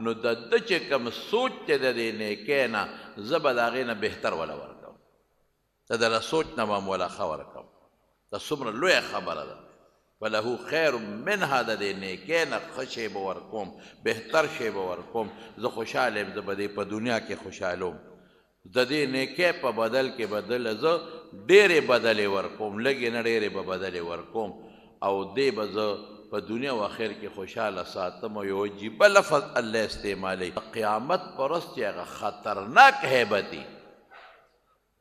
نو د ده چې کوم سوچ دی د دې نیکۍ نه زه به د هغې نه بهتر وله ورکوم د ده له سوچ نه به م وله ښه ورکوم دا څومره لویه خبره ده فله خیر منها د دې نیکۍ نه ښه شی به ورکوم بهتر شی به ورکوم زه خوشحاله یم زه به دې په دنیا کې خوشحالوم د دې نیکۍ په بدل کې بدله زه ډېرې بدلې ورکوم لږې نه ډېرې به بدلې ورکوم او دې به زه په دنیا و آخر کې خوشحاله ساتم او یو عجیبه لفظ الله استعمالی قیامت په ورځ چې هغه خطرناک هیبت وي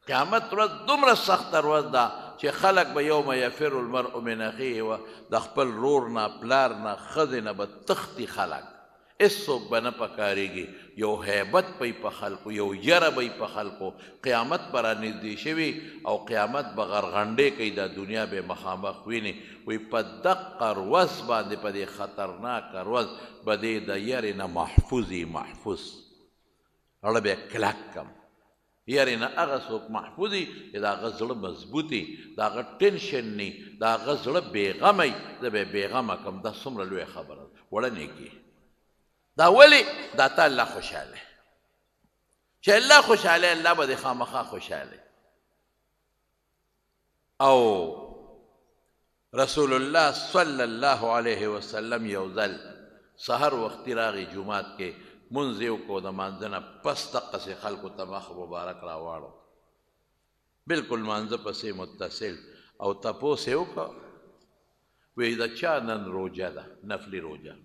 قیامت ورځ دومره سخته ورځ ده چې خلک به یوم یفر المرء من اخیه و د خپل رور نه پلار نه ښځې نه به تښتي خلک هېڅوک به نه پکارېږي یو هیبت به په خلکو یو یره به په خلکو قیامت به رانږدې شوي او قیامت به غرغنډې کوي دا دنیا به مخامخ ویني وایي په دقه ورځ باندې په دې خطرناکه ورځ به دې د یرې نه محفوظ وي محفوظ اړه به یې کلک کم یارې نه هغه څوک محفوظ وي چې د هغه زړه مضبوط وي د هغه ټینشن نه وي د هغه زړه بېغمه وي زه به یې بېغمه کړم دا څومره لویه خبره ده وړه نیکي دا ولې دا تا الله خوشحاله چې الله خوشحاله الله به دې خامخا خوشحاله او رسول الله صلی الله علیه وسلم یو ځل سحر وختي راغی جومات کې منځ یې وکړو د مانځه نه پس دقسې خلکو ته مخ مبارک راواړو بلکل مانځه پسې متصل او تپوس یې وکړه وایي د چا نن روژه ده نفلي روژه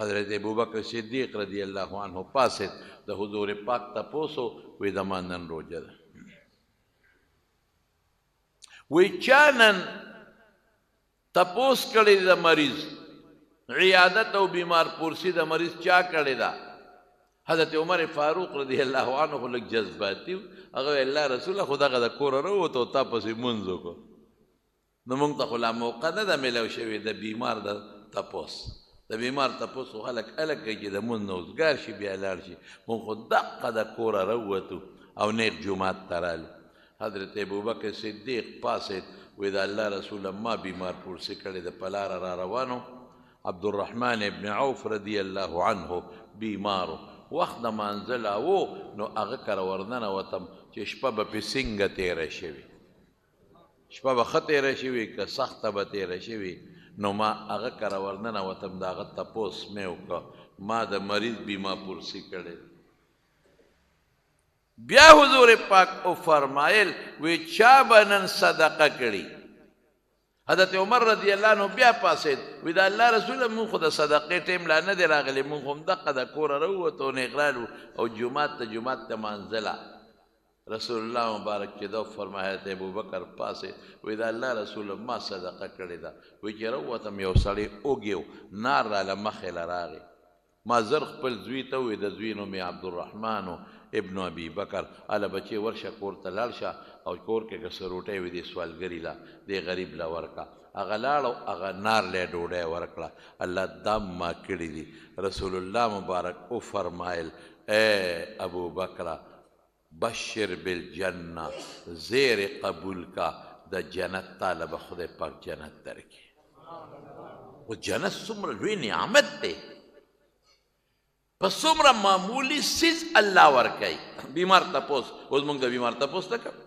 حضرت ابوبکر صدیق رضی الله عنه پاسید د حضور پاک تپوسو وایي د ما نن روژه ده وایي چا نن تپوس کړی د مریض عیادت او بیمار پرسی د مریض چا کړی ده حضرت عمر فاروق رضی الله عنه خو لږ جذباتي و هغه ویل الله رسوله خو دغه د کوره راووته او تا پسې مونځ وکړو نو موږ ته خو لا موقع نه ده میلاو شوې د بیمار د تپوس د بیمار تپوس خو خلک الګ کوي چې د مونځ نه اوزګار شي بیا لاړ شي موږ خو دقه د کوره راووتو او نیغ جومات ته رالو حضرت ابوبکر صدیق پاسید وایي د الله رسوله ما بیمار پرسی کړی د په لاره را روانو عبدالرحمن ابن عوف رضی الله عنه بیمارو وخت د مانځه و نو هغه کره ورننوتم چې شپه به پې څنګه تېره شوې شپه به ښه تېره شوې که سخته به تېره شوې نو ما هغه کره ورننوتم د هغه تپوس مې وکړه ما د مریض بیمه پرسی کړی بیا حضور پاک وفرمایل وی چا به نن صدقه کړي حضرت عمر رضی الله عنه بیا پاسید وی د الله رسوله مونږ خو د صدقې ټیم لا نه دی راغلی مونږ خو همدقه د کوره راووتو نیغ رالو او جومات ته مانځله رسول الله مبارک چې دا فرمایي حضرت ابوبکر پاسید وی د الله رسوله ما صدقه کړې ده وی چې راووتم یو سړی اوږې نار راله مخې له راغی ما زر خپل زوی ته وی د زوی نوم یې عبدالرحمن ابن ابي بکر اله بچې ورشه کور ته لاړ شه او کور کې که څه روټۍ وي دې سوالګري له دې غریب له ورکړه هغه لاړ او هغه نار له ډوډۍ ورکړه الله دا ما کړي دي رسول الله مبارک وفرمایل اے ابو بکر بشر بالجنه زیر قبول کا د جنت تعالی به خدای پاک جنت درکړي او جنت څومره لوی نعمت دی په څومره معمولي څیز الله ورکوي بیمار تپوس اوس موږ د بیمار تپوس نه کوو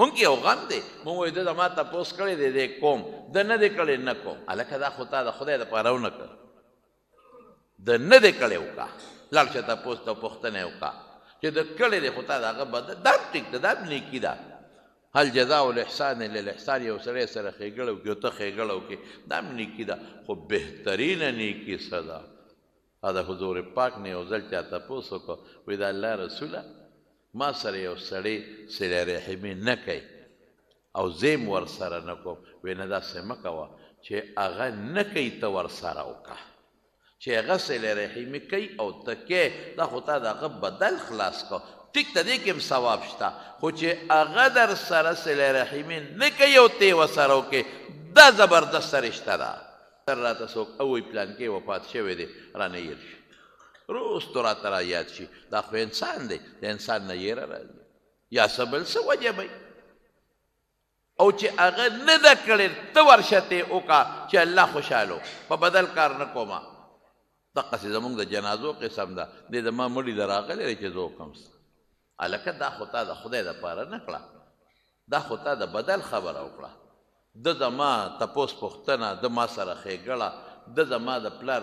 مونږ کې یو غم دی مونږ وایو ده ما تپوس کړی دی دی کوم ده نه دی کړی نه کوم هلکه دا خو تا د خدای دپاره ونه کړه ده نه دی کړی وکړه لاړ شه تپوس ته پوښتنه یې وکړه چې ده کړی دی خو تا د هغه بدل دا ټیک ده دا نیکي ده هل جزاء الاحسان للاحسان یو سړی سره ښېګړه وکړي او ته ښېګړه وکړي دا هم نیکي ده خو بهترینه نیکي څه ده د حضور پاک نه یو ځل چا تپوس وکړو وایي د الله رسوله ما سره یو سړی صله رحمي نه کوي او زیم ورسره نه کوم وایي نه داسې مه کوه چې هغه نه کوي ته ورسره وکړه چې هغه صله رحمي کوي او ته کې دا خو تا د هغه بدل خلاص کو ټیک ته دې کې هم ثواب شته خو چې هغه در سره صله رحمي نه کوي او ته یې ورسره وکړې دا زبردسته رشته ده تر راته څوک اوی پلان کې وفات شوی دی رانه هیر شي روستو راته را یاد شي دا خو انسان دی د انسان نه یېره راځي یا څه بل څه وجه وی او چې هغه نه ده کړې ته ورشه ته یې وکړه چې الله خوشحاله په بدل کار نه کومه دقسې زمونږ د جنازو قسم ده دې زما مړي له راغلی دی چې زه وکړم هلکه دا خو تا د خدای دپاره نه کړه دا خو تا د بدل خبره وکړه ده زما تپوس پوښتنه ده ما سره ښېګړه ده زما د پلار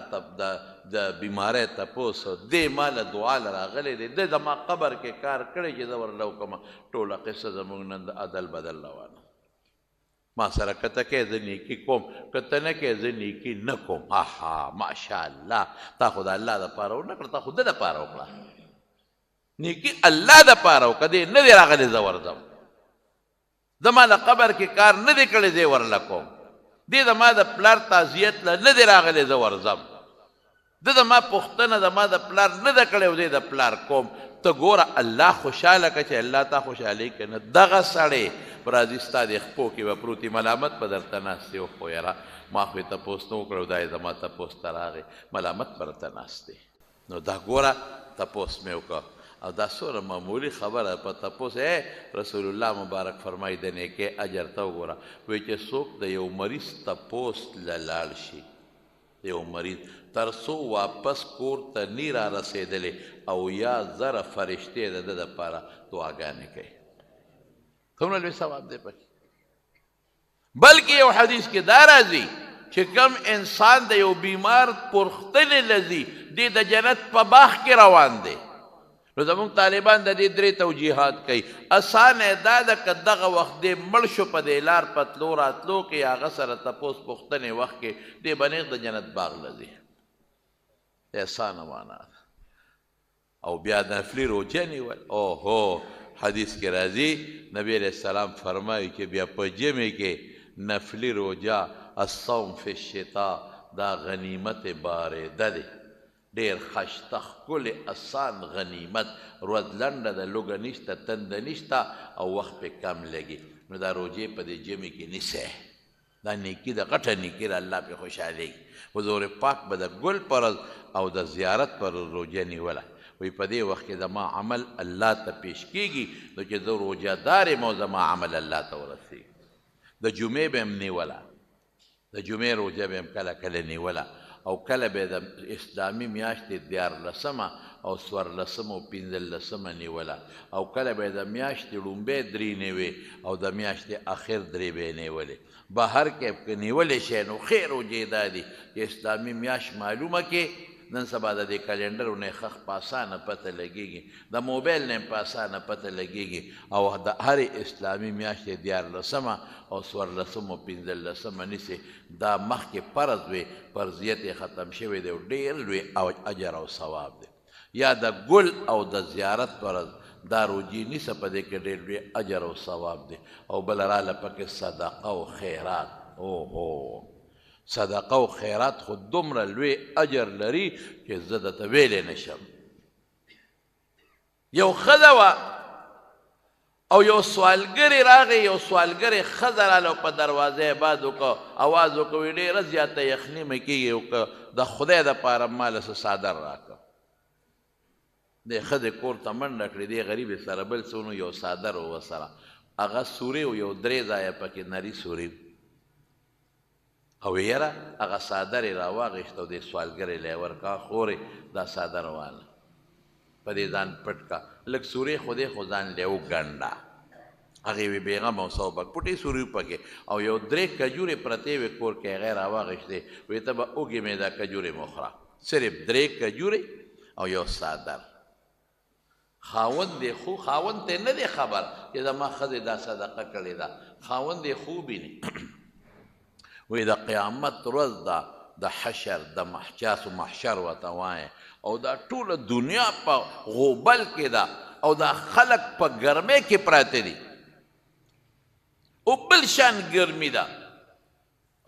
د بیمارۍ تپوس دې ما له دعا له راغلی دی ده زما قبر کې کار کړی چې زه ورله وکړم ټوله قصه زموږ نن د عدل بدل روانه ما سره که ته کې زه نیکي کوم که ته نه کې زه نیکي نه کوم آها ماشاءالله تا خو د الله دپاره ونه کړه تا خو ده دپاره وکړه نیکي الله دپاره وکړه دې نه دی راغلی زه ورځم زما د قبر کې کار نه دی کړی زه ورله کوم دې زما د پلار تعزیت له نه دی راغلی زه ورځم ده زما پوښتنه زما د پلار نه ده کړی او دی د پلار کوم ته ګوره الله خوشحاله که چې الله تا خوشحالي که نه دغه سړی په راځي ستا د خپو کې به پروتي ملامت به درته ناست دی خو یاره ما خو یې تپوس نه وکړی دا یې زما تپوس ته راغی ملامت به درته ناست دی نو دا ګوره تپوس مې وکړه او دا څومره معمولي خبره په تپوس رسول الله مبارک فرمایي د نیکۍ اجر ته وګوره وایي چې څوک د یو مریض تپوس له لاړ شي یو مریض تر څو واپس کور ته نی را رسېدلی او یا زره فرشتې د ده دپاره دعاګانې کوي څومره لوی ثواب دی پکې بلکې یو حدیث کې دا راځي چې کم انسان د یو بیمار پرختنې لځي دی د جنت په باغ کې روان دی نو زمونږ طالبان د دې درې توجیحات کوي اسانه دا ده که دغه وخت دی مړ شو په دې لار په تلو راتلو کې هغه سره تپوس پوښتنې وخت کې دی بنیغ د جنت باغ لځي اسانه معنا ده او بیا نفلي روجه نیول اوهو حدیث کې راځي نبی علیہ السلام فرمایي چې بیا په جمع کې نفلي روجه الصوم فی الشتاء دا غنیمت بارده دی ډېر خشته ښکلې اسان غنیمت ورځ لنډه ده لوږه نشته تنده نشته او وخت پې کم لګي نو دا روجې په دې جمع کې نیسئ دا نیکي د غټه نیکي ده الله پې خوشحالېږي حضور پاک به د ګل پر او د زیارت پر روجه نیوله وی په دې وخت کې زما عمل الله ته پیش کېږي نو چې زه روجهدار یم او زما عمل الله ته ورسېږي د جمعې به هم نیوله د جمعې روجه به هم کله کله نیوله او کله به د اسلامي میاشتې 14 او 14 او 15 نیوله او کله به د میاشتې لومبۍ 3 نیوې او د میاشتې اخر 3 به نیولې بهر کې که نیولی شی نو خیر روجې دا دي چې اسلامي میاشت معلومه کې نن سبا د دې کلنډر نه خخ په اسانه پته لګېږي د موبایل نه په اسانه پته لګېږي او د هرې اسلامي میاشتې 14 او 14 او 15 نیسي دا مخکې فرض وي فرضیت یې ختم شوی دی او ډېر لوی اجر او ثواب دی یا د ګل او د زیارت فرض دا روجي نیسه په دې کې ډېر لوی اجر او ثواب دی او بله راله پکې صدقه او خیرات اوهو صدقه او خیرات خو دومره لوی اجر لري چې زه درته ویلی نشم یو ښځه وه او یو سوالګرې راغی یو سوالګرې ښځه راله په دروازه یې باد وکړه اواز وکړه وایي ډېره زیاته یخني مې کېږي او د خدای دپاره ماله څه څادر راکړه دې ښځې کور ته منډه کړې دې غریبې سره بل څه ونه یو څادر و ورسره هغه سورې و یو 3 ځایه پکې نري سورې او یاره هغه څادر یې راواغېست او دې سوالګرې له یې ورکړه خورې دا څادر واله په دې ځان پټ کا لږ سورې خو دې خو ځان له وګنډه هغې وې بېغمه او سوبک پټې سورې پکې او یو 3 کجورې پرتې وې کور کې هغې راواغېستې وې ته به اوږې مې دا کجورې مه خوره صرف 3 کجورې او یو څادر خاوند دی خو خاوند ته نه دی خبر چې زما ښځې دا صدقه کړې ده خاوند یې خوب ویني وی د قیامت ورځ ده د حشر د محجاس و محشر ورته وایي او دا ټوله دنیا په غوبل کې ده او دا خلک په ګرمۍ کې پراته دي او بل شان ګرمي ده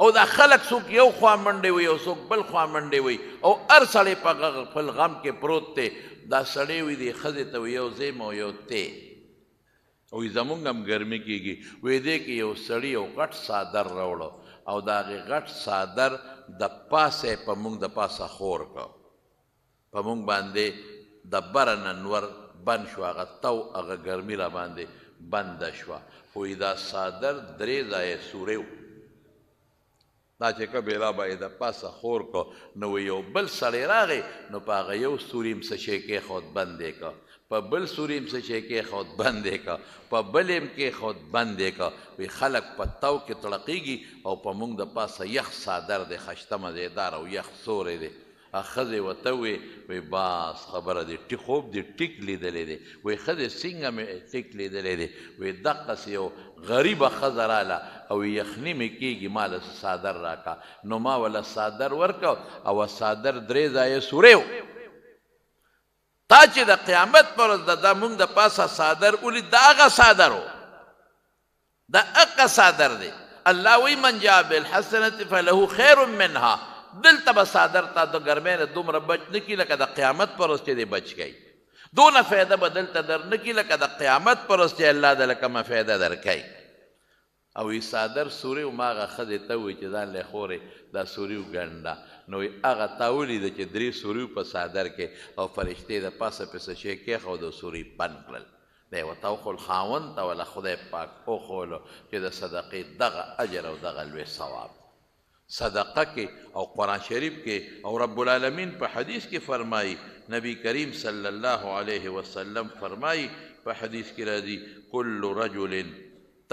او دا خلک څوک یو خوا منډې وي او څوک بل خوا منډې وي او هر سړی په خپل غم کې پروت دی دا سړی وي دې ښځې ته یو زیم او یو تی وایي زمونږ هم ګرمي کېږي وایي دې کې یو سړي یو غټ څادر راوړه او د هغې غټ څادر د پاسه یې په موږ د پاسه خور کړه په موږ باندې د بره نه نور بند شو هغه تو هغه ګرمي را باندې بنده شوه وایي دا څادر 3 ځایه سورې و دا چې کبیره به یې د پاسه خور کو نو یو بل سړی راغی نو په هغه یو سوري م څه شی کېښود بند یې که په بل سوري م څه شی کېښود بند یې که په بل یې م کېښود بند یې که وی خلک په تو کې تړقېږي او په موږ د پاسه یخ څادر دی خشته مزېدار او یخ سوری دی ښځې ورته ووې وی باس خبره دی خوب دی ټیک لیدلی دی وی ښځې څنګه مې ټیک لیدلی دی وی دقسې یو غریبه ښځه راله او یخني مې کېږي ما له څادر راکړه نو ما وله څادر ورکړه او څادر 3 ځایه سوری و تا چې د قیامت پر ورځ د موږ د پاسه څادر ولید د هغه څادر و د هغه څادر دی الله وی من جاء بالحسنة فله خیر منها دلته به څادر تا د ګرمۍ نه دومره بچ نه کړي لکه د قیامت پر ورځ چې دی بچ کوي دونه فایده به دلته در نه کړي لکه د قیامت پر ورځ چې الله دله کومه فایده درکوي او وی څادر سوري و ما هغه ښځې ته ووایي چې ځان لی خورې دا سوري وګنډه نو هغه تا ولیده چې 3 سوري په څادر کې او فرشتې د پاسه پې څه شی کېښود او سوري بند کړل دی ورته وښول خاوند ته وله خدای پاک وښولو چې د صدقې دغه اجر او دغه لوی ثواب صدقه کې او قرآن شریف کې او رب العالمین په حدیث کې فرمایي نبی کریم صلی الله علیه وسلم فرمایي په حدیث کې راځي کل رجل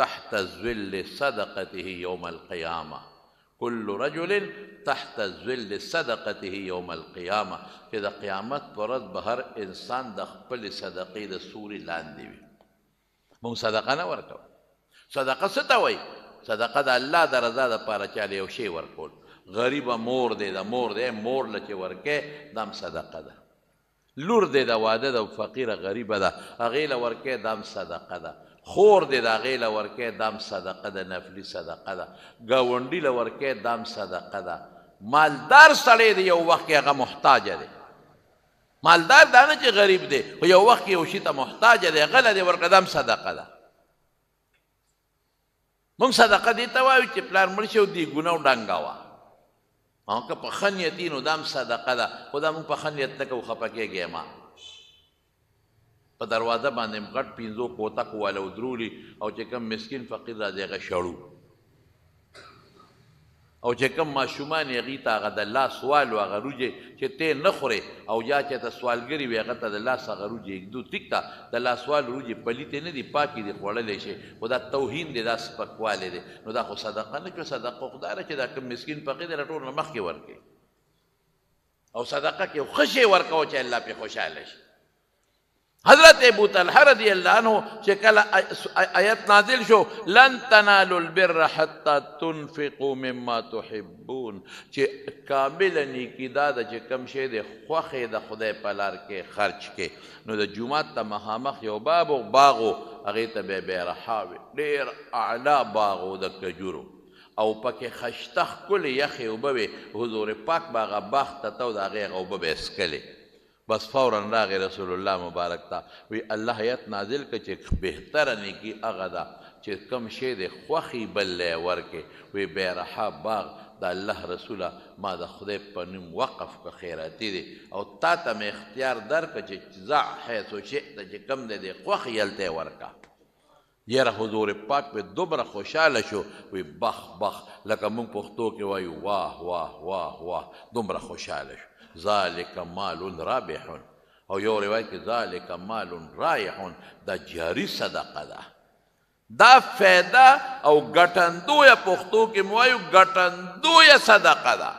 تحت ظل صدقته یوم القیامه کل رجل تحت ظل صدقته یوم القیامه چې د قیامت پر ورځ به هر انسان د خپلې صدقې د سوري لاندې وي موږ صدقه نه ورکوو صدقه څه ته وایي صدقه د الله د رضا دپاره چاله یو شی ورکول غریبه مور دی د مور دی مور له چې ورکې دام صدقه ده لور دی د واده د فقیره غریبه ده هغې له ورکې دام صدقه ده خور دی د هغې له ورکې دام صدقه ده نفلي صدقه ده ګاونډي له ورکې دام صدقه ده مالدار سړی دی یو وخت کې هغه محتاجه دی مالدار دا نه چې غریب دی خو یو وخت کې یو شي ته محتاجه دی هغه له دې ورکه دام صدقه ده موږ صدقه دې ته وایو چې پلار مړ شي او دیګونه او ډنګه وه او که په ښه نیت وي نو دا هم صدقه ده خو دا موږ په ښه نیت نه کوو خفه کېږئ ما په دروازه باندې غټ 5 کوتک والا ودرولي او چې کوم مسکین فقیر راځي هغه شړو او چې کوم ماشومان یې هغې ته هغه د لاس والو هغه روجې چې تی نه خورې او یا چې ته سوالګري وي هغه ته د لاس هغه روجې ږدو ټیک ته د لاس والو روجې پلیتې نه دي پاکې دي خوړلی شي خو دا توهین دی دا سپکوالی دی نو دا خو صدقه نه کړو صدقه خو دا ده چې دا کوم مسکین فقیر دی له ټول نه مخکې ورکړي او صدقه کې یو ښه شی ورکوه چې الله پې خوشحاله شي حضرت ابو طلحه رضی الله عنه چې کله آیت نازل شو لن تنالوا البر حتى تنفقوا مما تحبون چې کامله نیکي دا ده چې کوم شی د خوښې د خدای په لار کې خرچ کې نو د جومات ته مخامخ یو باغ و هغې ته بیا بیرحا وي ډېر اعلی باغ و د کجورو او پکې خشته ښکلې یخې اوبه وې حضور پاک به هغه باغ ته ته و د هغې هغه اوبه به یې څکلې بس فوراً راغی رسول الله مبارک ته وی الله آیت نازل که چې بهتره نیکي هغه ده چې کوم شی د خوښي بل لی ورکې وی بیرحا باغ د الله رسوله ما د خدای په نوم وقف که خیراتي دی او تا ته مې اختیار درکړه چې ضع حیث شئت چې کوم دی د خوښي هلته یې ورکه یاره حضور پاک په دومره خوشحاله شو وی بخ بخ لکه موږ پښتو کې وایو واه واه واه واه دومره خوشحاله شو ذالک مال رابح او یو روایت کې ذالک مال رایح دا جاری صدقه ده دا فایده او ګټندویه پښتو کې مو وایو ګټندویه صدقه ده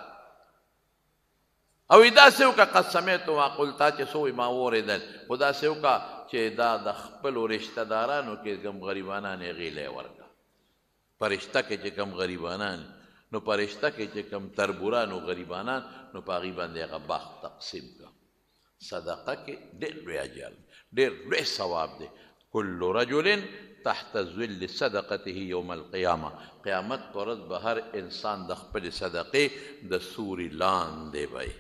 او داسې وکړه قد سمعت ما قلتا چې څه وایي ما واورېدل خو داسې وکړه چې دا د خپلو رشته دارانو کې کوم غریبانان یې هغې لی ورکړه په رشته کې چې کوم غریبانان نو په رشته کې چې کوم تربوران او غریبانان نو په هغې باندې هغه باغ تقسیم کړه صدقه کې ډېر لوی اجر ډېر لوی ثواب دی کل رجل تحت ظل صدقته یوم القیامه قیامت پر ورځ به هر انسان د خپلې صدقې د سوري لاندې وی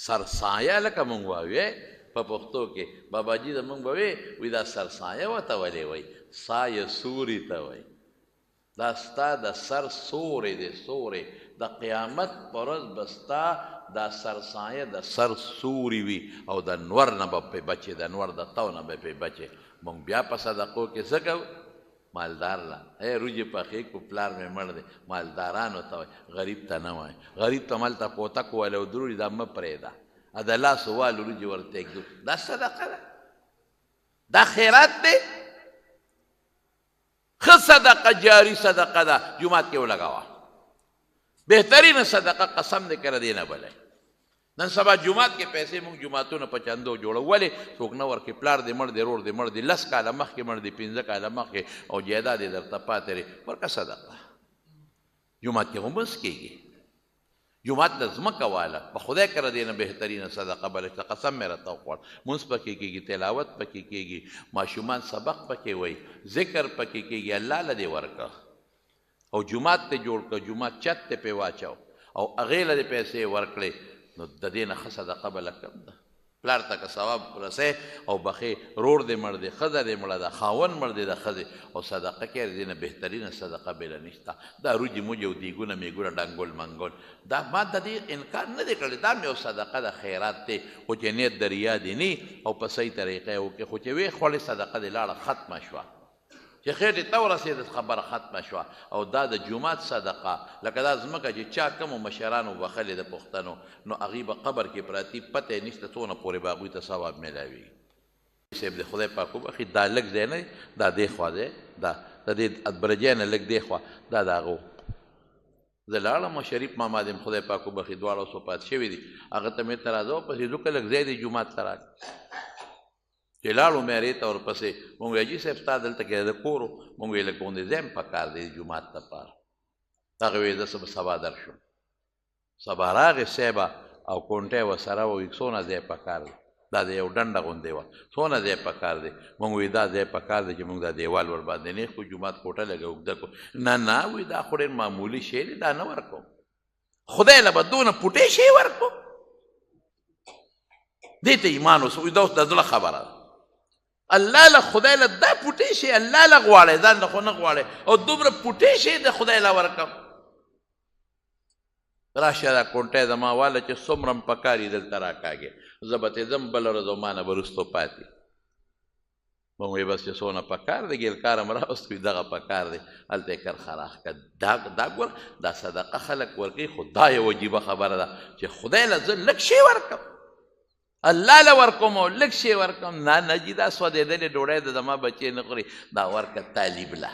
سرسایه لکه مونږ وایو په پښتو کې باباجي زمونږ به وی دا سرسایه ورته ولې وایي سایه سوري ته وایي دا ستا د سر سورې دی سورې د قیامت پر ورځ به ستا دا سرسایه د سر سوري وي او د نور نه به پې بچې د نور د تو نه به پې بچې مونږ بیا په صدقو کې څه کوو مالدار لا روجې پخې کو پلار مې مړ دی مالدارانو ته وایي غریب ته نه وایي غریب ته مالته پوتک وویل او دروړي دا مه پرېږده د لاس وال روجې ورته ږدو دا صدقه ده دا خیرات دی ښه صدقه جاري صدقه ده جومات کې ولګوه بهترینه صدقه قسم دی که ردې نه بلی نن سبا جومات کې پیسې موږ جوماتونه په چندو جوړو ولې څوک نه ورکړي پلار دې مړ دی رور دې مړ دی 10 کاله مخکې مړ دی 15 کاله مخکې او جایداد یې درته پاتې دی ورکړه صدقه جومات کې هم بس کېږي جومات ته ځمکه واله په خدای که ردې نه بهترینه صدقه بلې ته قسم مې راته وخوړ مونځ پکې کېږي تلاوت پکې کېږي ماشومان سبق پکې وایي ذکر پکې کېږي الله له دې ورکړه او جومات ته جوړ کړه جومات چت ته پې واچو او هغې له دې پیسې ورکړې نو د دې نه ښه صدقه بله کم ده پلار ته که ثواب رسې او بخې رور دې مړ دی ښځه دې مړه ده خاوند مړ دی د ښځې او صدقه کې د دې نه بهترینه صدقه بله نشته دا روجې موجې او دیګونه میګونه ډنګول منګول دا ما د دې انکار نه دی کړی دا مې یو صدقه د خیرات دی خو چې نیت د ریا دې نه او په صحیح طریقه یې وکړې خو چې ویې خوړې صدقه دې لاړه ختمه شوه چې خېټې ته ورسېده خبره ختمه شوه او دا د جومات صدقه لکه دا ځمکه چې چا کمو مشرانو بخلې د پښتنو نو هغې به قبر کې پراتي پته یې نشته څونه پورې به هغوی ته ثواب میلاوي صاحب د خدای پاک وبخي دا لږ ځای نه دا دې خوا دی دا د دې ادبرجۍ نه لږ دې خوا دا د هغو زه لاړم شریف ماما دې خدای پاک وبخي دواړه اوس وفات شوي دي هغه ته مې ته راځه پسې ځکه لږ ځای دی جومات ته راکړه چې لاړو مې هغې ته ورپسې مونږ ویل جي صاحب ستا دلته کې د کور و مونږ ویل لږ غوندې ځای م پکار دی جومات دپاره هغې ویل زه سبا درشم سبا راغې صاحبه او کونټۍ ورسره وه څونه ځای پکار دی دا د یو ډنډه غوندې وه څونه ځای پکار دی مونږ وی دا ځای پکار دی چې مونږ دا دیوال ورباندې نیغ کړو جومات کوټه لږه اوږده کړو نه وی دا خو ډېر معمولي شی دی دا نه ورکوم خدای له به دونه پوټې شی ورکړو دې ته ایمان اوس دا اوس د زړه خبره ده الله له خدای له دا پوټې شي الله له غواړئ ځان له خو نه غواړئ او دومره پوټې شي د خدای له ورکم راشه دا کونټۍ زما واله چې څومره م پکار یي دلته راکاږې زه به تې ځم بله ورځ او ما نه به وروستو پاتې مونږ وایي بس چې څونه پکار دی ګیلکار م راوست کړي دغه پکار دی هلته یې کرښه راښکه دا ګوره دا صدقه خلک ورکوي خو دا یو عجیبه خبره ده چې خدای له زه لږ شی ورکم الله له ورکوم او لږ شی ورکوم نه جي دا سودېدلې ډوډۍ د زما بچې نه خوري دا ورکه طالب له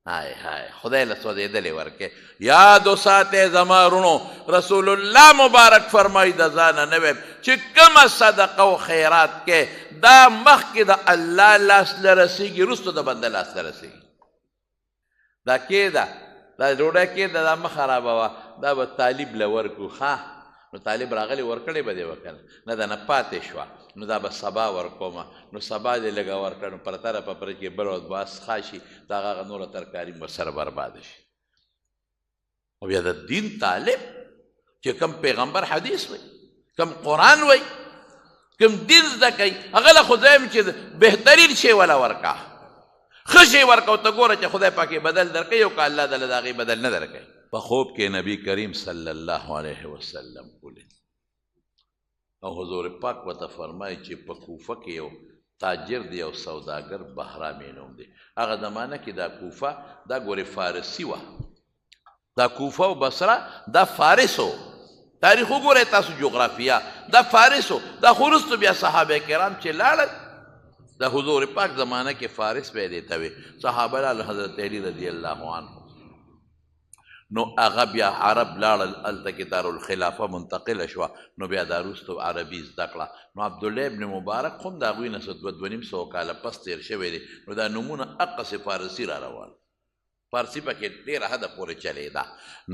های خدای له سودېدلې ورکې یادو ساتئ زما رونو رسول الله مبارک فرمایي د ځانه نه ویم چې کومه صدقه او خیرات کې دا مخکې د الله لاس له رسېږي وروسته د بنده لاس له رسېږي دا کېده دا ډوډۍ کېده دا مه خرابوه دا به طالب له ورکو ښه نو طالب راغلی ورکړی به دې وکړه نه ده نه پاتې شوه نو دا به سبا ورکومه نو سبا دې لږه ورکړه نو پرتره په پره کې بل ورځ باس ښه شي د هغه نوره ترکاري ورسره برباده شي او بیا د دین طالب چې کوم پیغمبر حدیث وایي کوم قرآن وایي کوم دین زده کوي هغه له خو دویم چې بهترین شی وله ورکه ښه شی ورکه او ته ګوره چې خدای پاک بدل درکوي او که الله دله د هغې بدل نه درکوي په خوب کې نبی کریم صلی الله علیه وسلم ولید او حضور پاک ورته فرمایي چې په کوفه کې یو تاجر دی او سوداګر بهرامي نوم دی هغه زمانه کې دا کوفه دا ګورې فارسي وه دا کوفه او بصره دا فارس و تاریخ وګورئ تاسو جغرافیه دا فارس و دا خو وروسته بیا صحابه کرام چې لاړل د حضور پاک زمانه کې فارس به یې دیته وي صحابه لاړل حضرت علی رضی الله عنه نو هغه بیا عرب لاړل هلته کې دارالخلافه منتقله شوه نو بیا دا وروسته عربي زده کړه نو عبدالله ابن مبارک هم د هغوی نه څه 200 کاله پس تېر شوی دی نو دا نومونه هقسې فارسي را روان فارسي پکې ډېره حده پورې چلېده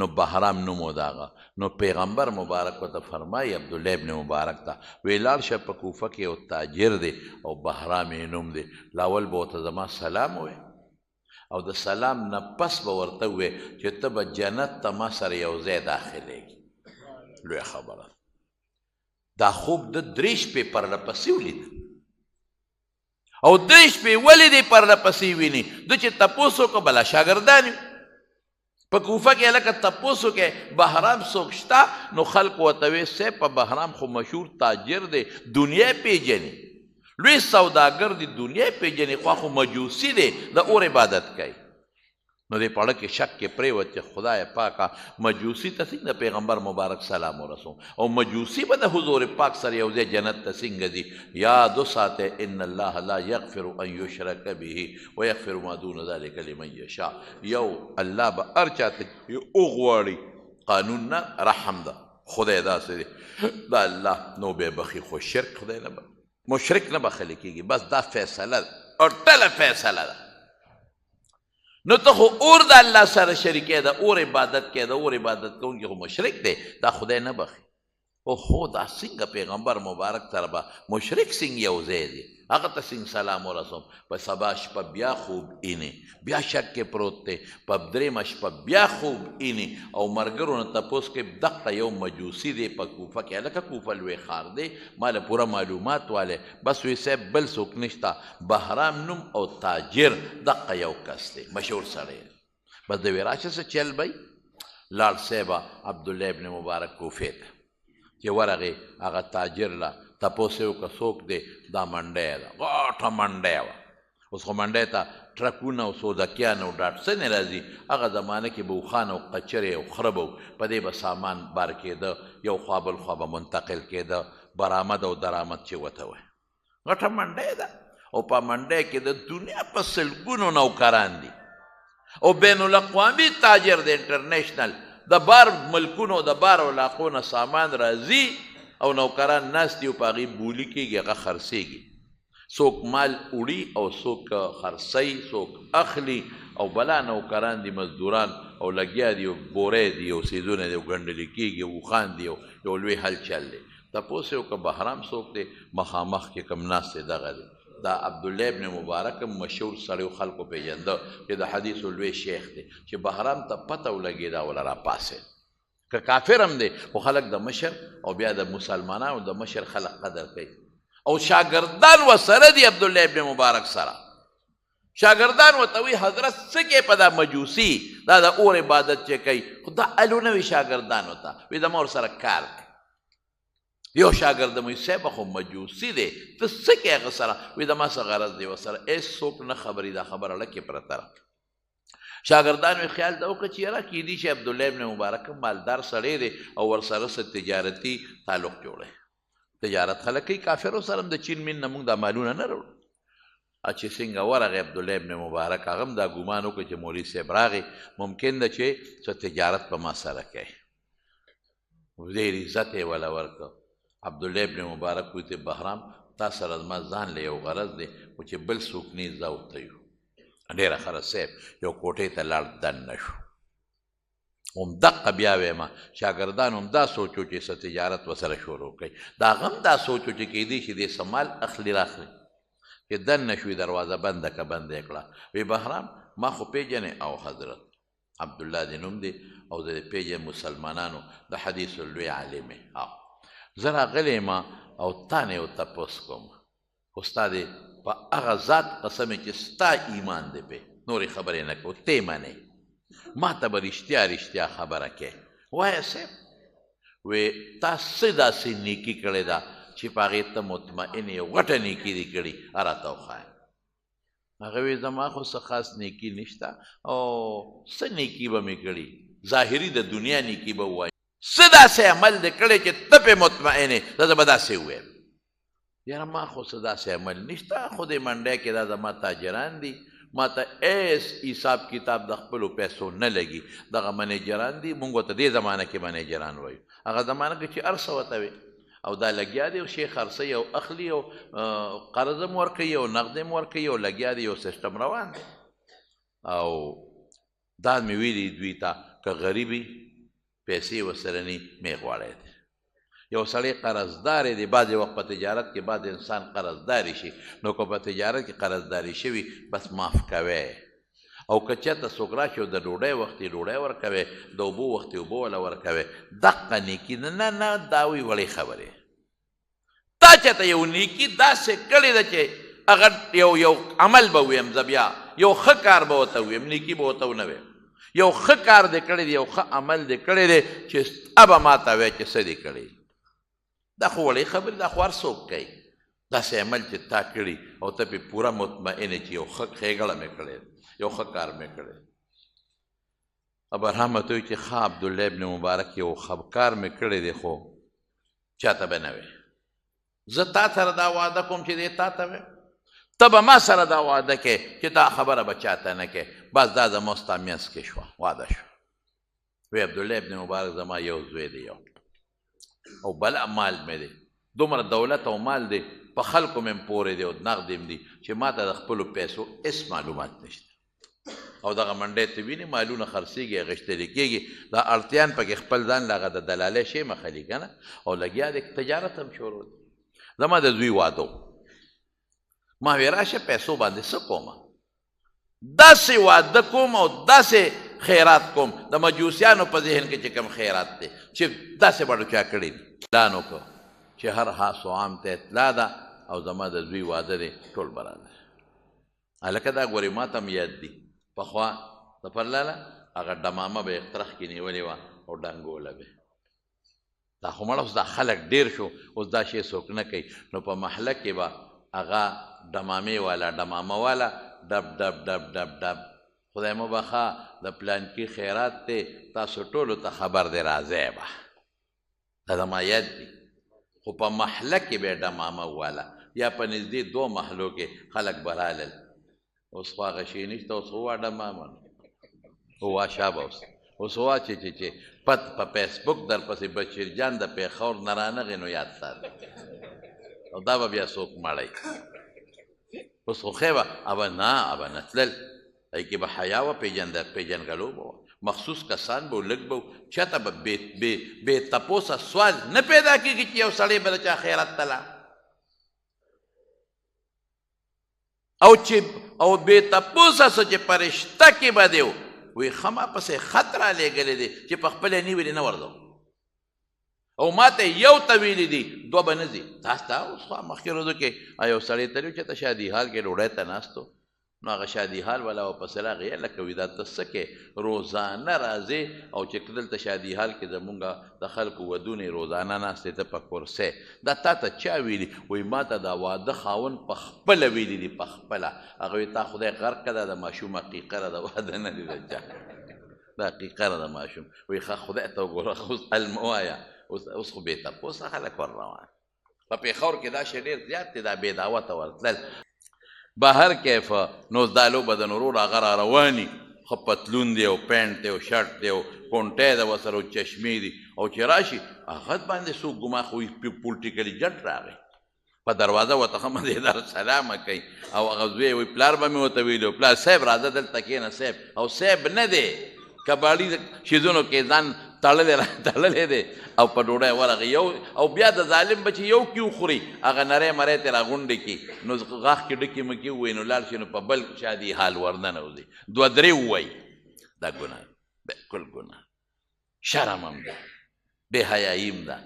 نو بهرام نوم و د هغه نو پیغمبر مبارک ورته فرمایي عبدالله ابن مبارک ته وی لاړ شه په کوفه کې یو تاجر دی او بهرام یې نوم دی لاول به ورته زما سلام ووایي او د سلام نه پس به ورته ووایې چې ته به جنت ته ما سره یو ځای داخلېږي لویه خبره دا خوب د 3 شپې پرله پسې ولید او 3 شپې ولې دی پرله پسې ویني ده چې تپوس وکړه بلا شاګردان په کوفه کې هلکه تپوس وکړې بهرام څوک شته نو خلق ورته ویې صاحب په بهرام خو مشهور تاجر دی دنیا پیژني لوی سوداګر د دنیا پیژنې خوا خو مجوسي دی د اور عبادت کوي نو دې پړه کې شک کې پرېوت چې خدای پاکه مجوسي ته څنګه پیغمبر مبارک سلام ورسوم او مجوسي به د حضور پاک سره یو ځای جنت ته څنګه ځي یاد وساته ان الله لا یغفر ان یشرک به ویغفر ما دون ذلک لمن یشاء یو الله به هر چاته وغواړي قانون نه رحم ده خدای داسې دی دا الله نو به بخي خو شرک خدای نه مشرک نه بخلی کېږي بس دا فیصله ده او ټله فیصله ده نو ته خو اور د الله سره شریکې ده اور عبادت کې ده اور عبادت کوونکی خو مشرک دی دا خدای نه بخي او خو دا څنګه پیغمبر مبارک سره به مشرک څنګه یو ځای دی هغه ته څنګه سلام ورسوم په سبا شپه بیا خوب اینې بیا شک کې پروت دی په درېیمه شپه بیا خوب اینې او ملګرو نه تپوس کې دقه یو مجوسي دی په کوفه کې هلکه کوفه لوی ښار دی ما له پوره معلومات والی بس وی صاحب بل څوک نشته بهرام نوم او تاجر دقه یو کس دی مشهور سړی بس د وی راشه څه چل بی لاړ صاحبه عبدالله ابن مبارک کوفې ته چې ورغې هغه تاجر له تپوس یې وکړه څوک دی دا منډی ده غټه منډی وه اوس خو منډی ته ټرکونه او سودکیان او ډاټسنې راځي هغه زمانه کې به اوښان او قچرې او خره به په دې به سامان بار کېده یو خوا بل خوا به منتقل کېده برآمد او درآمد چې ورته وایي غټه منډی ده او په منډی کې د دنیا په سلګونو نوکران دي او بین الاقوامي تاجر دی انټرنیشنل د بار ملکونو د بار علاقو نه سامان راځي او نوکران ناست دي او په هغې بولي کېږي هغه خرڅېږي څوک مال وړي او څوک خرڅوي څوک اخلي او بلا نوکران دي مزدوران او لګیا دي او بورې دي او څیزونه دي او ګنډلې کېږي اوښان دي او یو لوی هلچل دی تپوس یې وکړه بهرام څوک دی مخامخ کې کوم ناست دی دغه دی دا عبدالله ابن مبارک مشهور سړی خلکو پیژنده چې د حدیثو لوی شیخ دی چې بهرام ته پته ولګېده وله راپاڅېد که کافر هم دی خو خلک د مشر او بیا د مسلمانانو د مشر خلک قدر کوي او شاګردان ورسره دي عبدالله ابن مبارک سره شاګردان ورته وایي حضرت څه کې په دا مجوسي دا د اور عبادت چې کوي خو دا الونه وي شاګردانو ته وایي زما ورسره کار دی یو شاګرد مې صاحب خو مجوسي دی ته څه کې هغه سره وایي زما څه غرض دی ورسره هېڅوک نه خبري دا خبره لکې پرته ده شاګردانو یې خیال دا وکړه چې یاره کیدای شي عبدالله ابن مبارک مالدار سړی دی او ورسره څه تجارتي تعلق جوړی تجارت خلک کوي کافرو سره هم د چین مین نه موږ دا مالونه نه راوړو چې څنګه ورغی عبدالله ابن مبارک هغه هم دا ګمان وکړه چې مولوي صاحب راغی ممکن ده چې څه تجارت په ما سره کوي ډېر عزت یې وله ورکړه عبدالله ابن مبارک وایي ته بهرام تا سره زما ځان له یو غرض دی خو چې بل څوک نه زه ورته یو ډېره ښه صاحب یو کوټې ته لاړ دننه شو همدقه بیا ویمه شاګردان هم دا سوچو چې څه تجارت ورسره شروع کوي د هغه هم دا سوچو چې کیدای شي دې څه مال اخلي راخلي چې دننه شوي دروازه بنده که بنده یې کړه وی بهرام ما خو پیژنې او حضرت عبدالله دې نوم دی او زه دې پیژنې مسلمانانو د حدیثو لوی عالم یې زه راغلی یم او تا نه یو تپوس کوم خو ستا دې په هغه ذات قسم چې ستا ایمان دی پې نورې خبرې نه کوو ته یې منې ما ته به رښتیا خبره کوې وایه صاحب وی تا څه داسې نیکي کړې ده چې په هغې ته مطمئن یې غټه نیکي دې کړي راته وښایه هغه وی زما خو څه خاص نیکي نشته او څه نیکي به مې کړي ظاهري د دنیا نیکي به ووایي څه داسې عمل دې کړی چې ته پې مطمئن یې زه به داسې ووایم یاره ما خو څه داسې عمل نشته خو دې منډی کې دا زما تاجران دي ما ته ایس حساب کتاب د خپلو پیسو نه لګي دغه منیجران دي مونږ ورته دې زمانه کې منیجران وایو هغه زمانه کې چې هر څه ورته وي او دا لګیا دی او شی خرڅوي او اخلي او قرض هم ورکوي او نغد هم ورکوي او لګیا دی یو سیسټم روان دی او دا مې ویلي دوی ته که غریبي پیسې ورسره ني مې غواړی دی یو سړی قرضدار دی بعضې وخت په تجارت کې بعض انسان قرضداري شي نو که په تجارت کې قرضداري شوي بس معاف کوی او که چېرته څوک راشي او د ډوډۍ وخت یې ډوډۍ ورکوې د اوبو وخت یې اوبه وله ورکوې دقه نیکي نه نه دا وی وړې خبرې تا چېرته یو نیکي داسې کړې ده چې هغه یو عمل به ویم زه بیا یو ښه کار به ورته ویم نیکي به ورته ونه ویم یو ښه کار دې کړی دی یو ښه عمل دې کړی دی چې ابه ما ته وایې چې څه دې کړی دا خو وړې خبرې دا خو هر څوک کوي داسې عمل چې تا کړي او ته پې پوره مطمئن چې یو ښه ښېګړه مې کړې یو ښه کار مې کړی ابرهام ته وایي چې ښه عبدالله ابن مبارک یو ښه کار مې کړی دی خو چاته به نه وې زه تا سره دا وعده کوم چې دی تا ته وې ته به ما سره دا وعده کې چې دا خبره به چاته نه کې بس دا زما ستا منځ کې شوه وعده شوه وی عبدالله ابن مبارک زما یو زوی دی یو او بله مال مې دی دومره دولت او مال دی په خلکو مې پورې دی او نغد م دی چې ما ته د خپلو پیسو هېڅ معلومات نشته او دغه منډی ته وینې مالونه خرڅېږي اخیستلی کېږي دا اړتیان پکې خپل ځان له هغه د دلالۍ شی مخلي که نه او لګیا دی تجارت هم شروع دی زما د زوی واده ما وی راشه پیسو باندې څه کومه داسې واده کوم او داسې خیرات کوم د مجوسیانو په ذهن کې چې کوم خیرات دی چې داسې بړو چا کړي دي اعلان وکړو چې هر حاس و عام ته اطلاع ده او زما د زوی واده دی ټول برابر هلکه دا ګورې ما ته هم یاد دي پخوا د پرلاله هغه ډمامه به یې ترخ کې نیولې وه او ډنګوله به دا خو مړه اوس دا خلک ډېر شو اوس دا شی څوک نه کوي نو په محله کې به هغه ډمامې والا ډمامه والا ډب ډب ډب ډب ډب خدای مو بخا د پلانکي خیرات دی تاسو ټولو ته خبر دی راځئ به دا زما یاد دي خو په محله کې به ډمامه والا یا په نږدې دو محلو کې خلک به رالل اوس خو هغه شی نشته اوس خو وا ډمامه هوا شابه اوس هوا چې پت په فیسبوک در پسې بشیر جان د پیښور نه رانغې نو یاد ساتي او دا به بیا څوک مړی اوس خو خیبه ابه نه تلل ای کې به حیا وه پیژنګلو به وه مخصوص کسان به لږ به چاته به بې تپوسه سوال نه پیدا کېږي چې یو سړی به د چا خیرات ته لاړ او بې تپوسه څه چې پرشته کې به دی وی ښه ما پسې خط را لېږلی دی چې په خپله نیولې نه ورځو او ما ته یو ته ویلي دي دوه به نه ځي تاسو ته اوس خوا مخکې ورځو کې یو سړی ته وي چې ته شادي حال کې ډوډۍ ته ناست و نو هغه شادي حال والا ورپسې راغی لکه وي دا ته څه کې روزانه راځې او چې دلته شادي حال کې زمونږ د خلکو ودونه روزانه ناستې ته په کورسۍ دا تا ته چا ویلي وایي ما ته دا واده خاوند په خپله ویلي دي په خپله هغه وایي تا خدای غرق که دا د ماشوم حقیقه ده د واده نه دي د چا دا حقیقه ده د ماشوم وایي ښه خدای ته وګوره اوس الموایه اوس خو بې تپوسه خلک ور روان په پېښور کې دا شی ډېر زیات دی دا بې دعوته ورتلل بهر کیف نو دالو بدن ورور هغه را رواني ښه پتلون دی او پینټ دی او شرټ دی او کونټی ده ورسره او چشمې دي او چې راشي هغه باندې څوک ګما خو پولټیکلي جټ راغی په دروازه ورته ښه مزېدار سلامه کوي او هغه زوی وایي پلار به مې ورته ویلي پلار صاحب راځه دلته کښېنه صاحب او صاحب نه دی کباړي شیزونو کې ځان تړلی دی او په ډوډۍ ورغی او بیا د ظالم بچي یو کې وخوري هغه نری مری ترې راغونډې کړي نو غاښ کې ډکې مکې ووایي نو لاړ شي نو په بل شادي حال ورننوځي دوه درې ووایي دا ګناه بالکل ګناه شرم هم ده بې حیایي هم ده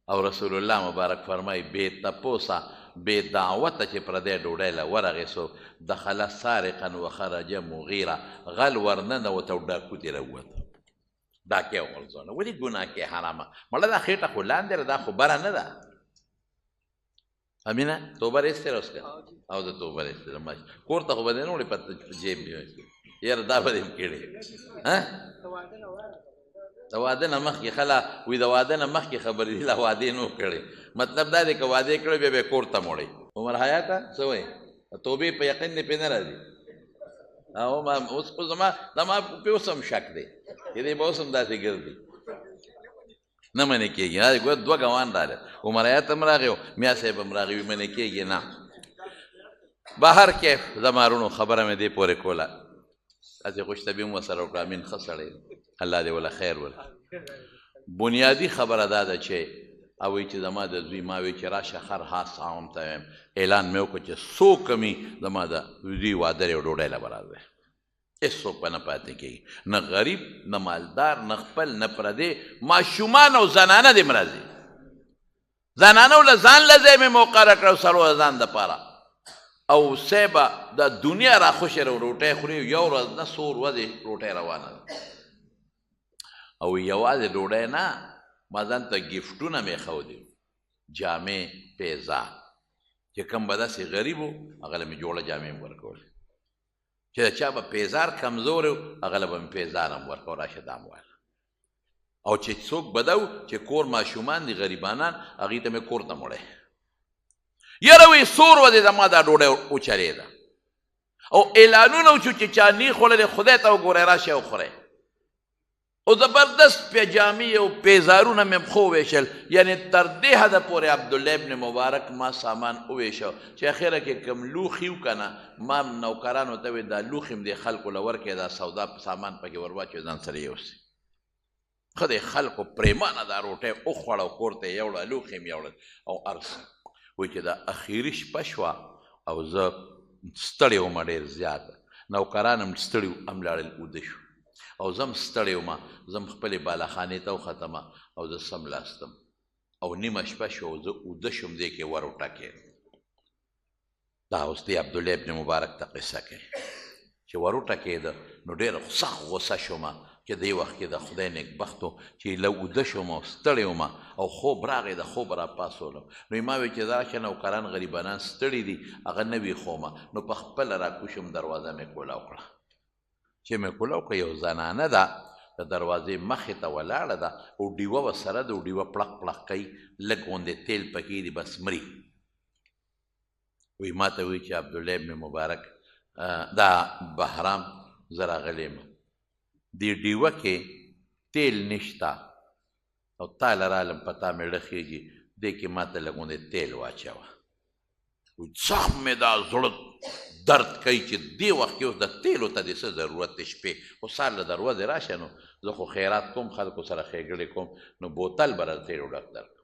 او رسول الله مبارک فرمایي بې تپوسه بې دعوته چې پردی ډوډۍ له ورغې سو دخل سارقا وخرج مغیره غل ورننوته او ډاکو ترې راووته ډاکې وغورځونه ولې ګناه کې حرامه مړه دا خېټه خو لاندې ده دا خو بره نه ده امینه توبه رایستې اوس که او د توبه رایستې ماشي کور ته خو به دې نه وړې په جیب کې یاره دا به دې هم کړې د واده نه مخکې خلا وي د واده نه مخکې خبرې دي لا وادې نه کړې مطلب دا دی که واده کړی بیا به یې کور ته موړئ عمر حیاته څه وایي توبې په یقین دې پې نه راځي اوس خو زما پې اوس هم شک دی چې دی به اوس هم داسې ګرځي نه منې کېږي ګوره دوه ګوان راغله عمر حیات هم راغی او میا صاحب هم راغی وي منې کېږي نه بهر کیف زما وروڼو خبره مې دې پورې کوله هسې خوشطبي هم ورسره وکړه امین ښه سړی الله دې وله خیر ورکړي بنیادي خبره دا ده چې او وایي چې زما د زوی ما وایي چې راشه هر حاس عام ته وایم اعلان مې وکړو چې څوک مې زما د زوی واده یو ډوډۍ له به راځي هېڅوک به نه پاتې کېږي نه غریب نه مالدار نه خپل نه پردی ماشومان او زنانه دې م راځي زنانو له ځان له ځای مې مقرره کړه سړو د ځان دپاره او صیبه د دنیا راخوشې روټۍ خوري یو ورځ نه څو ورځې روټۍ روانه ده او یوازې ډوډۍ نه ما ځان ته ګفټونه مې ښودي جامې پیزا چې کوم به داسې غریب و هغه له مې جوړه جامې هم ورکولې چې د چا به پیزار کمزور و هغه له به مې پیزار هم ورکول راشه دا م وایه او چې څوک به دا و چې کور ماشومان دي غریبانان هغوی ته مې کور ته مړی یاره وی سور ودې زما دا ډوډۍ وچرېده او اعلانونه وشو چې چا نی خوړلې خدای ته وګورئ راشئ وخورئ او زبردست پیجامې او پیزارونه مې خو ویشل یعنې تر دې حده پورې عبدالله ابن مبارک ما سامان وویشه چې اخره کې کوم لوښي و که نه ما نوکرانو ته وې دا لوښي م دې خلکو له ورکړې دا سودا سامان پکې ور واچوې ځان سره یوسي ښه دی خلکو پرېمانه دا روټۍ وخوړه او کور ته یې یوړه لوښي م یوړل او ارس وایي چې دا اخري شپه شوه او زه ستړی وم ډېر زیات نوکران هم ستړي هم لاړل اوده شو او زه هم ستړی وم زه هم خپلې بالاخانې ته وختم او زه سملاستم او نیمه شپه شو او زه اوده شوم دې کې ور وټکېد دا اوس دی عبدالله ابن مبارک ته قصه کوي چې ور وټکېده نو ډېره سخت غصه شوم چې دې وخت کې د خدای نیکبختو چې له اوده شوم او ستړی وم او خوب راغی د خوب راپاڅولم نو ما ویل چې دا راشه نوکران غریبانان ستړي دي هغه نه ویښومه نو په خپله راکوشم دروازه مې کولاو کړه چې مې کولاو کړه یو زنانه ده د دروازې مخې ته ولاړه ده او ډیوه ورسره ده او ډیوه پړق پړق کوي لږ غوندې تیل پکې دي بس مري وی ما ته وی چې عبدالله ابن مبارک دا بهرام زه راغلی یم دې ډیوه کې تیل نشته او تا له رالم په تا مې ړه خېږي دې کې ما ته لږ غوندې تیل واچوه وی سخت مې دا زړه درد کوي چې دې وخت کې اوس د تیلو ته دې څه ضرورت دی شپې خو سهار له دروازې راشه نو زه خو خیرات کوم خلکو سره ښېګړې کوم نو بوتل به راته تیلو ډک درکړم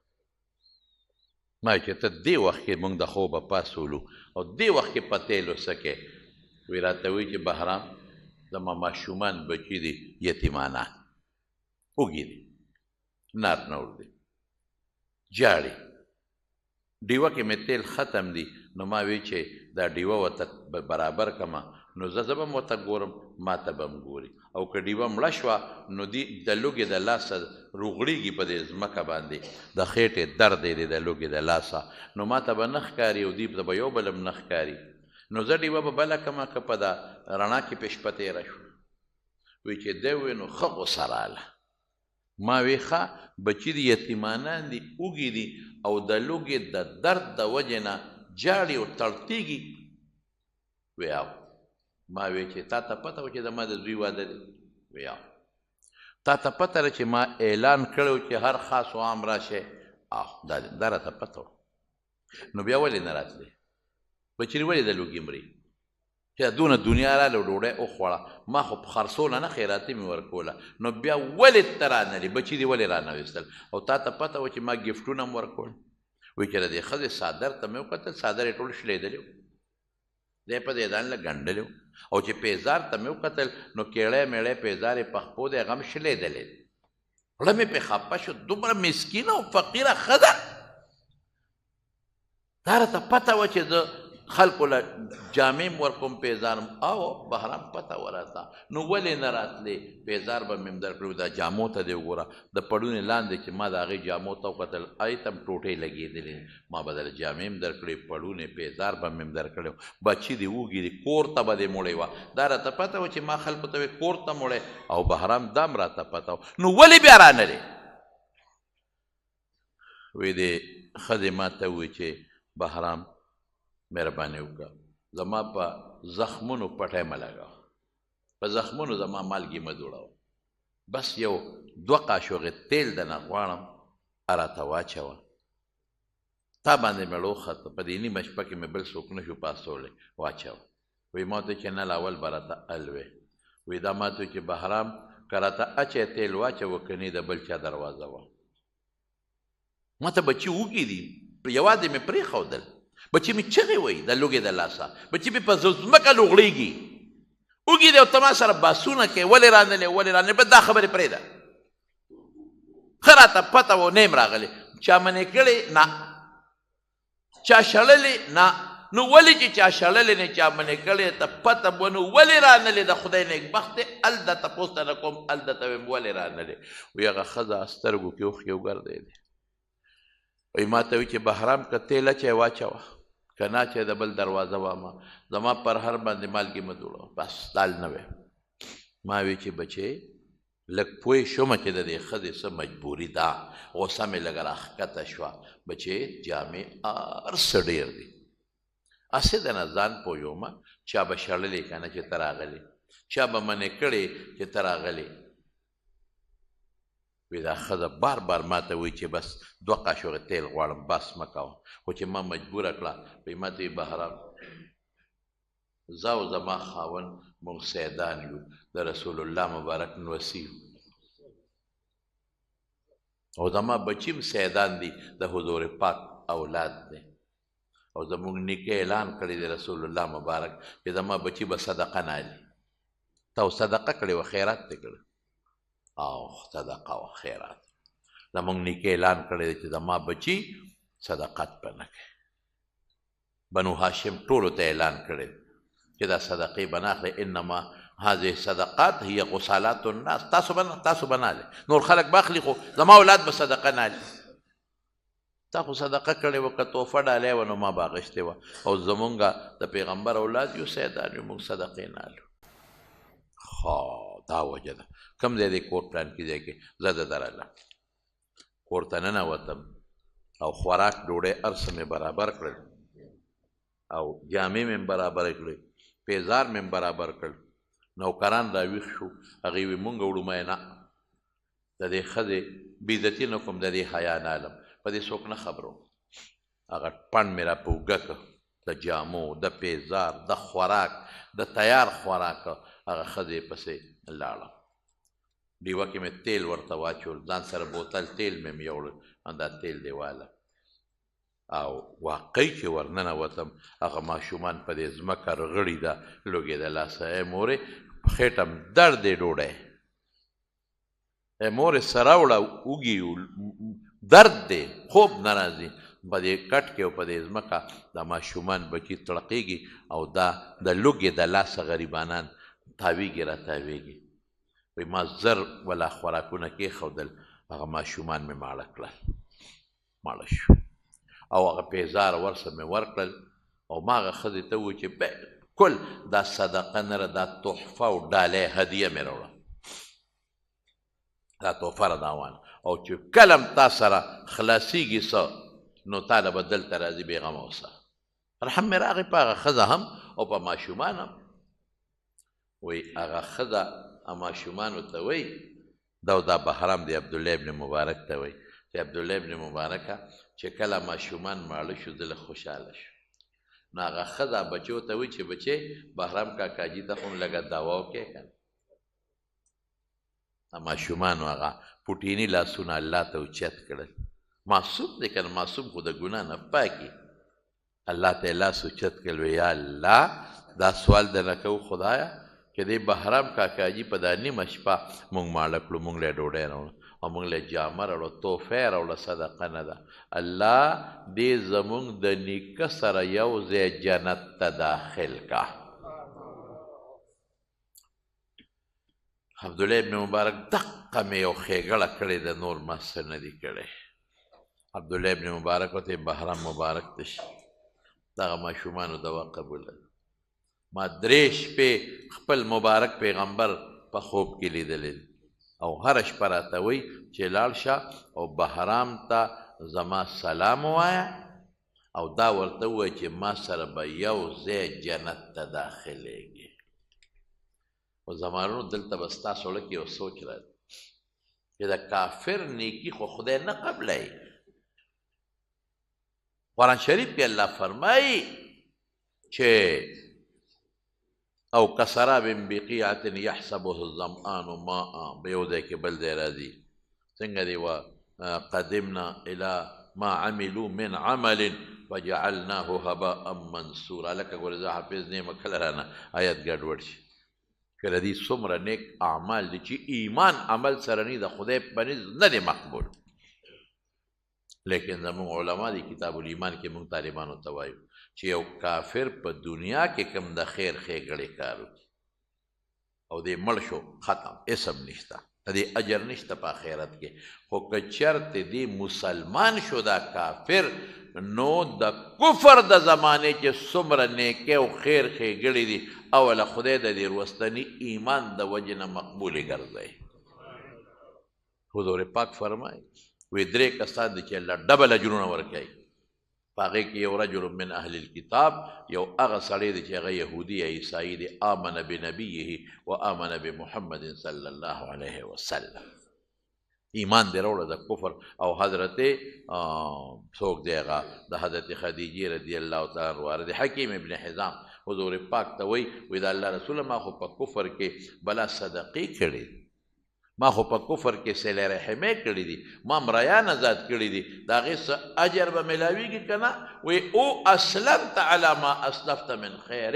ما چې ته دې وخت کې موږ د خوبه پاڅولو او دې وخت کې په تیلو څه کې وی راته وایي چې بهرام زما ماشومان بچي دي یتیمانان وږي دي نار نور دي جاړي ډیوه کې مې تیل ختم دي نو ما وی چې دا ډیوه ورته برابر کړمه نو زه به م ورته ګورم ما ته به م ګوري او که ډیوه مړه شوه نو د لوږې د لاسه روغړېږي په دې ځمکه باندې د خېټې درد دی د لوږې د لاسه نو ما ته به نه ښکاري او دوی ته به یو بل هم نه ښکاري نو زه ډیوه به بله کړمه که په دا رڼا کې پې شپه تېره شوه وی چې دی وی نو ښه غوسه راله ما وی ښه بچي دي یتیمانان دي اوږي دي او د لوږې د درد د وجې نه جاړي او تړتېږي وی او ما وی چې تا ته پته وه چې زما د زوی واده دی وی او تا ته پته ده چې ما اعلان کړی چې هر خاص و عام راشئ او دا راته پته وه نو بیا ولې نه راتلې بچري ولې د لوږې مري چې دونه دنیا راله ډوډۍ وخوړه ما خو په خرڅوله نه خیراتي مې ورکوله نو بیا ولې ته رانلې بچي دې ولې رانه ویستل او تا ته پته وه چې ما ګفټونه هم ورکول وایي چې د دې ښځې څادر ته مې وکتل څادر یې ټول شلېدلی و دی په دې ځان له ګنډلی و او چې پیزار ته مې وکتل نو کیړی میړی پیزار یې په خپو دی هغه هم شلېدلی دی زړه مې پې خفه شو دومره مسکینه او فقیره ښځه دا راته پته وه چې زه خلکو له جامې م ورکوم پیزار او بهرام پته وراته نو ولې نه راتلې پیزار به مې م درکړی دا جامو ته دې وګوره د پړونې لاندې چې ما د هغې جامو ته وکتل هغې ته م ټوټې لګېدلې ما به دله جامې م درکړې پړونې پیزار به مې م درکړی بچي دې وږي دي کور ته به دې موړی وه دا راته پته وه چې ما خلکو ته وې کور ته موړی او بهرام دا م راته پته وه نو ولې بیا رانلې وی دې ښځې ما ته ووایي چې بهرام مهرباني وکړه زما په زخمونو پټی مه لګوه په زخمونو زما مالګې مه جوړوه بس یو 2 قاشوغې تیل دنه غواړم راته واچوه تا باندې مې وخته په دې نیمه شپه کې مې بل څوک نه شو پاڅولی واچوه وی ما ته چې نه اول به راته الوې وی دا ما ته چې بهرام که راته اچی تیل واچوه که نه د بل چا دروازه وه ما ته بچي وږي دي یوازې مې پرېښودل بچی مې چغې وایي د لوږې د لاسه بچی مې په ځمکه لوغړېږي وږي دی او ته ما سره باسونه کوې ولې رانلې ولې رانلې بس دا خبرې پرېږده ښه راته پته و نه یم راغلی چا منې کړې نه چا شړلې نه نو ولې چې چا شړلې نه چا منې کړې ته پته به نو ولې رانلې د خدای نیکبخت دی هلته تپوس ته نه کوم هلته ته ویم ولې رانلې وایي هغه ښځه سترګو کې اوښکې وګرځېدې وایي ما ته وایي چې بهرام که تیل اچی واچوه کنا چې د بل دروازه وامه زما پر هر باندې مالګې مه دوړوه بس دال نه وی ما وی چې بچې لږ پوه شومه چې د دې ښځې څه مجبوري ده غوسه مې لږه راښکته شوه بچې جامې هر څه ډېر دي هسې د نه ځان پوهیومه چا به شړلې که نه چې ته راغلې چا به منې کړې چې ته راغلې وی دا ښځه بار بار ما ته وایي چې بس 2 قاشوغې تیل غواړم بس مه کوه خو چې ما مجبوره کړه وایي ما ته وایي بهرام زه او زما خاوند موږ سیدان یو د رسول الله مبارک نوسي او زما بچي هم سیدان دي د حضور پاک اولاد دی او زموږ نیکه اعلان کړی دی رسول الله مبارک چې زما بچي به صدقه نه علي تا صدقه کړې وه خیرات دې کړی او صدقه و خیرات زموږ نیکه اعلان کړی دی چې زما بچي صدقات به نه کوي بنو هاشم ټولو ته اعلان کړی چې دا صدقې به نه اخلئ انما هذه صدقات هي غسالات الناس تاسو به نه علئ نور خلک به اخلي خو زما اولاد به صدقه نه علي تا خو صدقه کړې وه که تحفه ډالۍ وه نو ما به اخیستې وه او زمونږ د پیغمبر اولاد یو سیدان یو موږ صدقې نه علو دا وجه ده کوم ځای دی کور پلان کې ځای کې زه د درله کور ته ننوتم او خوراک ډوډۍ هر څه مې برابر کړل او جامې مې برابر کړې پیزار مې برابر کړل نوکران راویښ شو هغې وي مونږ وړو مې نه د دې ښځې بېعزتي نه کوم د دې حیا نه علم په دې څوک نه خبرو هغه پڼ مې را په اوږه که د جامو د پیزار د خوراک د تیار خوراک هغه ښځې پسې لاړم ډیوه کې مې تیل ورته واچول ځان سره بوتل تیل مې یوړل دا تیل دی واله او واقعي چې ورننوتم هغه ماشومان په دې ځمکه رغړي ده لوګېده لاسه ای مورې په خېټه م درد دی ډوډۍ ای مورې سره وړه وږي درد دی خوب نه راځي په دې کټ کې او په دې ځمکه دا ماشومان بچي تړقېږي او دا د لوږې د لاسه غریبانان تاویږي را تاویږي وایي ما زر ولا خوراکونه کېښودل هغه ماشومان مې ماړه کړل ماړه شو او هغه پیزار ورسه مې ورکړل او ما هغه ښځې ته وویل چې بالکل دا صدقه نه ده دا تحفه او ډالۍ هدیه مې راوړه دا تحفه را داوانه او چې کله م تا سره خلاصېږي څه نو تا له به دلته راځي بېغمه اوسه رحم مې راغی په هغه ښځه هم او په ماشومان هم وایي هغه ښځه ماشومانو ته وایي دا بهرام دی عبدالله ابن مبارک ته وایي چې عبدالله ابن مبارکه چې کله ماشومان ماړه شو زه خوشحاله شو نو هغه ښځه بچو ته وایي چې بچې بهرام کاکاجي ته خو م لږه دوا وکړې که نه ماشومانو هغه پوټیني لاسونه الله ته اوچت کړل معصوم دی که نه معصوم خو د ګناه نه پاکي الله ته یې لاس اوچت کړل وی یا الله دا سوال درنه کوو خدایه چې دې بهرام کاکاجي په دا نیمه شپه مونږ ماړه کړو مونږ له ډوډۍ راوړو او مونږ له جامه راوړو تحفه یې راوړه صدقه نه ده الله دې زمونږ د نیکه سره یو ځای جنت ته داخل کا عبدالله ابن مبارک دقه مې یو ښېګړه کړې ده نور ما څه نه دي کړی عبدالله ابن مبارک ورته بهرام مبارک ته شي دغه ماشومانو دوا قبوله ما 3 شپې خپل مبارک پیغمبر په خوب کې لیدلی او هره شپه راته وایي چې لاړ شه او بهرام ته زما سلام ووایه او دا ورته ووایه چې ما سره به یو ځای جنت ته داخلیږي او زمانونو دلته به ستا زړه کې یو سوچ راځي چې د کافر نیکي خو خدای نه قبلوي قرآن شریف کې الله فرمایي چې او کسراب بقیعة یحسبه الظمآن ماء په یو ځای کې بل ځای راځي څنګه دی وقدمنا الى ما عملوا من عمل فجعلناه هباء منثورا لکه ګوره زه حافظ نه یم کله رانه آیت ګډوډ شي کله دي څومره نیک اعمال دي چې ایمان عمل سره نه د خدای په نزد نه دی مقبول لیکن زموږ علما دي کتاب الایمان کې موږ طالبانو ته وایو چې یو کافر په دنیا کې کم د خیر ښېګړې کار وکړي او دې مړ شو ختم اسم نشته د دې اجر نشته په آخرت کې. خو که چېرته دې مسلمان شو دا کافر، نو د کفر د زمانې چې څومره نیکۍ او خیر ښېګړې دي اوله خدای د دې وروستني ایمان د وجې نه مقبولې ګرځوي. حضور پاک فرمایي وی 3 کسان دي چې الله ډبل اجرونه ورکوي. په هغې کې یو رجل من اهل الکتاب، یو هغه سړی دی چې هغه یهودي یا عیسایي دی، آمن بنبیه و آمن بمحمد صلی الله علیه وسلم، ایمان دی راوړه د کفر. او حضرت څوک دی هغه د حضرت خدیجې رضی الله تعالی عنها د حکیم ابن حزام حضور پاک ته وی د الله رسوله ما خو په کفر کې بلا صدقې کړې، ما خو په کفر کې صلې رحمې کړې دي، ما مریان آزاد کړي دي، د هغې څه اجر به میلاویږي که نه؟ وی او اسلمت علی ما اسلفت من خیر،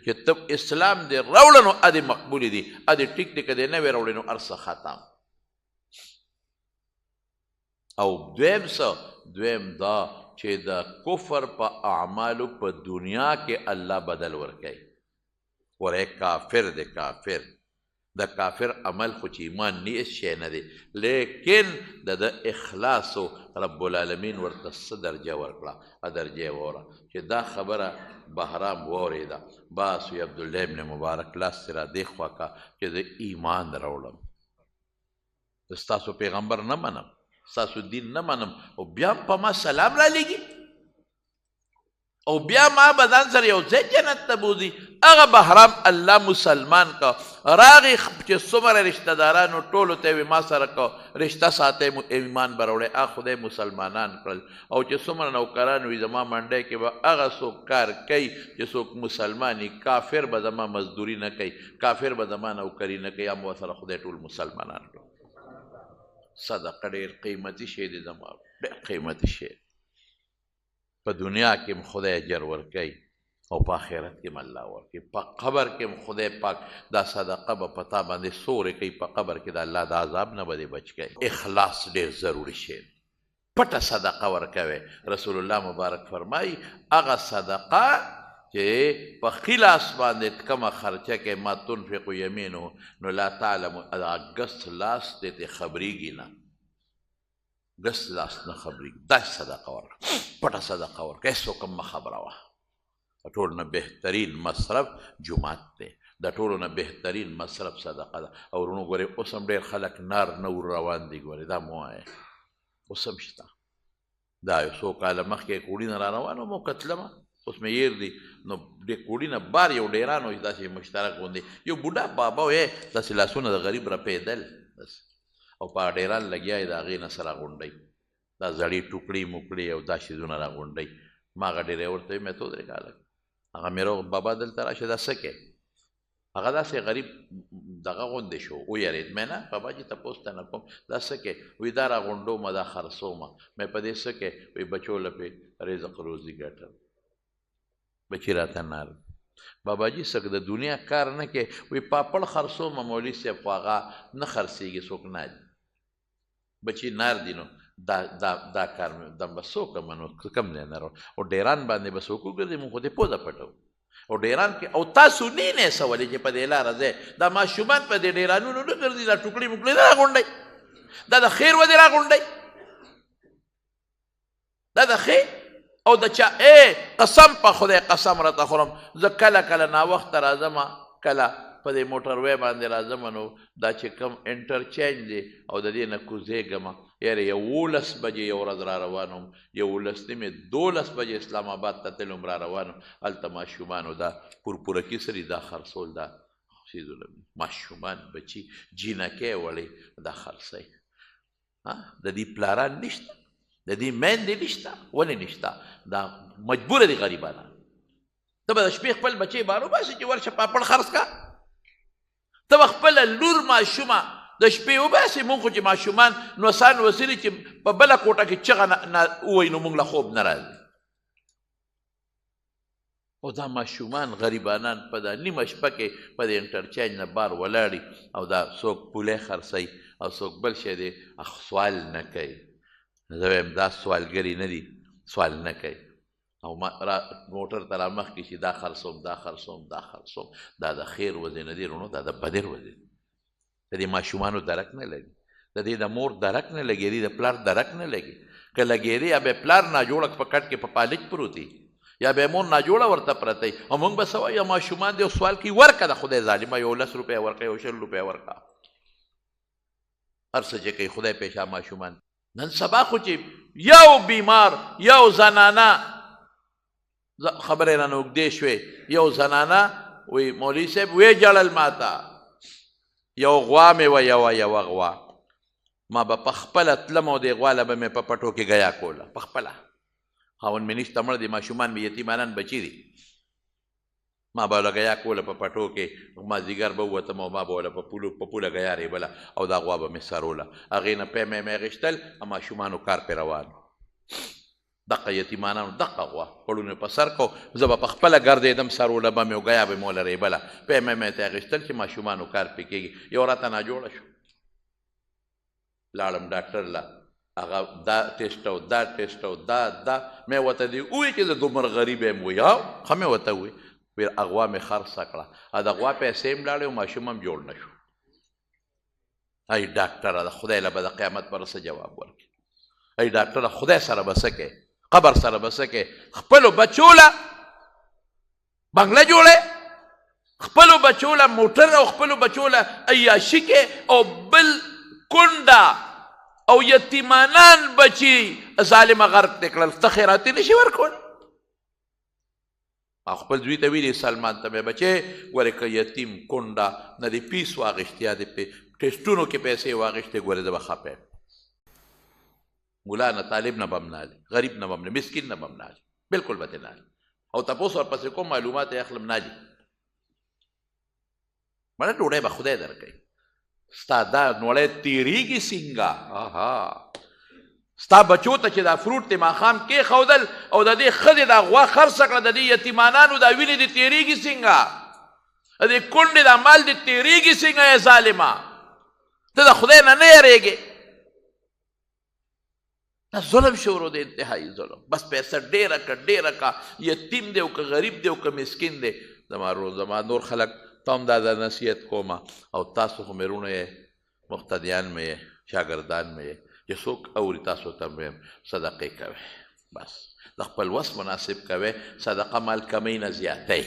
چې ته اسلام دې راوړه نو ادې مقبولې دي، ادې ټیک دی که دې نه وې راوړې نو هر څه ختم. او دویم څه؟ دویم دا چې د کفر په اعمالو په دنیا کې الله بدل ورکوي. ورې کافر دی، کافر د کافر عمل خو چې ایمان نه هېڅ شی نه دی، لیکن د اخلاصو رب العالمین ورته څه درجه ورکړه؟ درجه یې ووره چې دا خبره بهرام واورېده، بس وي عبدالله ابن مبارک لاس یې را دې خوا که چې د ایمان راوړم، ستاسو پیغمبر نه منم، ستاسو دین نه منم، او بیا په ما سلام را لېږي او بیا ما بدن سره یو ځای جنت ته بوځي. هغه بهرام الله مسلمان کا راغی چې څومره رشته دارانو ټولو ته وي ما سره کو رشته ساتئ ایمان به راوړئ، هغه خدای مسلمانان کړل. او چې څومره نوکران وي زما منډی کې به هغه څوک کار کوي چې څوک مسلمان وي، کافر به زما مزدوري نه کوي، کافر به زما نوکري نه کوي، هم ورسره خدای ټول مسلمانان کړل. صدقه ډېر قیمتي شی دی زما، ډېر قیمتي شی. په دنیا کې هم خدای اجر ورکوي او په آخرت کې هم الله ورکوي. په قبر کې هم خدای پاک دا صدقه به په تا باندې سورې کوي، په قبر کې د الله د عذاب نه به دې بچ کوي. اخلاص ډېر ضروري شی دی. پټه صدقه ورکوي. رسول الله مبارک فرمایي هغه صدقه چې په خلاص باندې کومه خرچه کې ما تنفق یمینه نو لا تعلم، ګس لاس دې ته خبرېږي نه، ګس لاس نه خبرېږي، داسې صدقه ورکړه، پټه صدقه ورکړه، هېڅوک هم مه خبره وه. د ټولو نه بهترین مصرف جومات دی، د ټولو نه بهترین مصرف صدقه ده. او ورونو ګورئ اوس هم ډېر خلک نار نور روان دي، ګورئ دا مه وایه، اوس هم شته. دا یو څو کاله مخکې کوړي نه را روان وم او کتلمه، اوس مې هېر دي، نو د کوړي نه بار یو ډېران و داسې مشترک غوندې یو بوډا بابا و داسې لاسونه د غریب رپېدل او په ډېران لګیا یې د هغې نه څه راغونډئ، دا زړې ټوکړې موکړې او دا شیزونه راغونډئ. ما هغه ډېری ورته ویل مې ته 2 کاله هغه مې روغ بابا دلته راشه دا څه کوې؟ هغه داسې غریب دغه غوندې شو، ویرېد. مې نه باباجي تپوس ته نه کوم دا څه کوې؟ وایي دا راغونډومه دا خرڅومه. مې په دې څه کوې؟ وایي بچو له پې رزق روزي ګټم، بچي راته نار. باباجي څه د دنیا کار نه کوې؟ وایي پاپړ خرڅومه مولوي صاحب، خو هغه نه خرڅېږي، څوک نه دي، بچي نار دي. نو دا کار مې دم به څوک منو کم دی نه رو او ډیران باندې به څوک وګرځي، مونږ خو دې پوزه پټو او ډیران کې. او تاسو نه سولې چې په دې لاره ځئ، دا ماشومان په دې ډیرانونو نه ګرځي، دا ټوکړې موکړې نه راغونډئ، دا د خیر ودې راغونډئ، دا د خیر او د چا قسم په خدای قسم راته خورم، زه کله کله ناوخته راځم، کله په دې موټر وی باندې راځم، نو دا چې کوم انټرچینج دی او د دې نه کوزېږم، یاره 11 بجې یو ورځ را روان وم، 11 نیمې 12 بجې اسلام آباد ته تلم را روان وم، هلته ماشومانو دا پورپورکي سري دا خرڅول، دا څیزونه ماشومان بچي جینکۍ وړې دا خرڅوي. د دې پلاران نشته، د دې میندې نشته. ولې نشته؟ دا مجبوره دي غریبانان. ته به د شپې خپل بچی بار وباسې چې ورشه پاپړ خرڅ کا، ته به خپله لور ماشومه د شپې وباسې. مونږ خو چې ماشومان نوسان وسلي چې په بله کوټه کې چغه ووایي نو مونږ له خوب نه راځي. او دا ماشومان غریبانان په دا نیمه شپه کې په د انټرچینج نه بار ولاړي او دا څوک پولې خرڅوي او څوک بل شی دی، سوال نه کوي. زه وایم دا سوالګري نه دي، سوال نه کوي. او موټر ته را مخکې شي دا خرڅوم دا خرڅوم دا خرڅوم، دا د خیر وځې نه دي رونو، دا د بدر وځې. د دې ماشومانو درک نه لګي د دې د مور درک نه لګي د پلار درک نه لګي که لګېدې یا به پلار ناجوړه په کټ کې په پالک پروت وي یا به مور ناجوړه ورته پرته وي او موږ به څه وایو ماشومان دی او سوال کوي ورکه د خدای ظالمه یو 10 روپۍ ورکه یو 20 روپۍ ورکه هر څه چې کوي خدای پیشا ماشومان نن سبا خو چې یو بیمار یو زنانه خبرې رانه اوږدې شوې یو زنانه وی مولوي صاحب ویې جړل ماته یو غوا مې وه یوه غوا ما به په خپله تلم او دې غوا له به مې په پټو کې ګیا کوله په خپله خاوند مې نشته مړ دی ماشومان مې یتیمانان بچي دي ما به له ګیا کوله په پټو کې مازدیګر به ووتم او ما به وله په پوله ګیا ریبله او دا غوا به مې سروله هغې نه پی مې اخېستل ماشومانو کار پې روان دقه یتیمانانو دقه غوا پړونه په سر کو زه به په خپله ګرځېدم سروله به مې او ګیا به مې وله ریبله پی مې ته اخېستل چې ماشومانو کار پې کېږي یو راته ناجوړه شو لاړم ډاکټر له هغه دا ټیسټ او دا ټیسټ او دا مې ورته دي ووایي چې زه دومره غریب یم وایي ښه مې ورته ووایي ویل غوا مې خرڅه کړه د غوا پیسې هم لاړې او ماشوم هم جوړ نه شو ای ډاکټره د خدای له به د قیامت پر څه جواب ورکړي ای ډاکټره خدای سره به څه کوې قبر سره به څه کوې خپلو بچو له بنګله جوړې خپلو بچو له موټر او خپلو بچو له عیاشي کې او بل کونډه او یتیمانان بچي ظالمه غرق دې کړل ته خیراتي نشي ورکولی خپل زوی ته ویلي سلمان ته مې بچې ګورې که یتیم کونډه نه دې پیس واخېستې یا د ټیسټونو کې پیسې واخېستې ګورې زه به خفه یم ملا نه طالب نه به هم نه غریب نه به هم نه مسکین نه به هم نه بلکل به ترې نه او تپوس ورپسې کوم معلومات یې اخلم نه دي مړه ډوډۍ به خدای درکوي ستا دا نوړی تېرېږي څنګه ستا بچو ته چې دا فروټ دې ماښام کېښودل او د دې ښځې دا غوا خرڅه کړه د دې یتیمانانو دا وینې دې تېرېږي څنګه د دې کونډې دا مال دې تېرېږي څنګه ای ظالمه ته د خدای نه یېرېږې دا ظلم شروع دی انتهایي ظلم بس پیسه ډېره که ډېره که یتیم دی او که غریب دی او که مسکین دی زما نور خلک ته هم دا نصیحت کومه او تاسو خو مېرونه یې مقتدیان مې یې شاګردان مې یې چې څوک اوري تاسو ته ویم صدقې کوئ بس د خپل وس مناسب کوئ صدقه مال کمی نه زیاتئ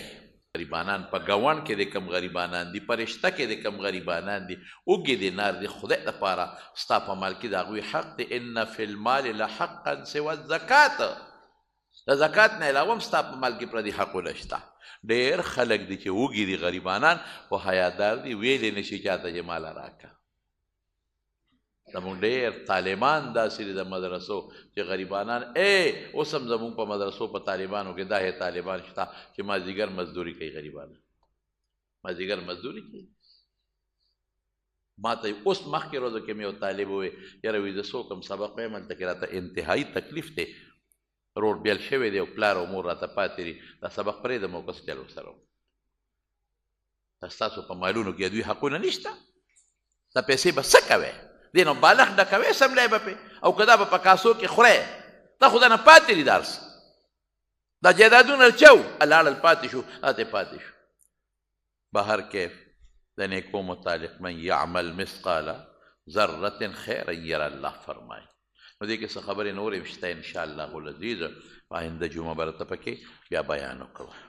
غریبانان په ګاونډ کې د کم غریبانان دي په رشته کې د کم غریبانان دي اوږې د نار دي خدای دپاره ستا په مال کې د هغوی حق دی ان فی المال لحقا سوى الزکات د زکات نه علاوه هم ستا په مال کې پردي حقونه شته ډېر خلک دي چې اوږې دي غریبانان خو حیادار دي ویلی نشي چاته چې ماله راکړه زمونږ ډېر طالبان داسې دي د مدرسو چې غریبانان اوس هم زمونږ په مدرسو په طالبانو کې دا طالبان شته چې مازدیګر مزدوري کوي غریبانان مازدیګر مزدوري کوي ما ته اوس مخکې ورځو کې مې یو طالب ووی یاره وایي زه څوک هم سبق وایم هلته کې راته انتهایي تکلیف دی روډ بیل شوی دی او پلار او مور راته پاتې دي دا سبق پرېږدم او کس چل ورسره دا ستاسو په مالونو کې دوی حقونه نشته دا پیسې به څه کوئ دې نو بالغ ډکوې سملی به پې او که دا به په کاسو کې خورئ دا خو دنه پاتې دي دا هر دا جایدادونه چو لاړل پاتې شو هاتې پاتې شو بهر کیف د نیکو متعلق من یعمل مثقال ذرة خیرا یره الله فرمایي نو دې کې څه خبرې نورې شته انشاءالله العزیز آینده جمعه به راته پکې بیا بیان وکړو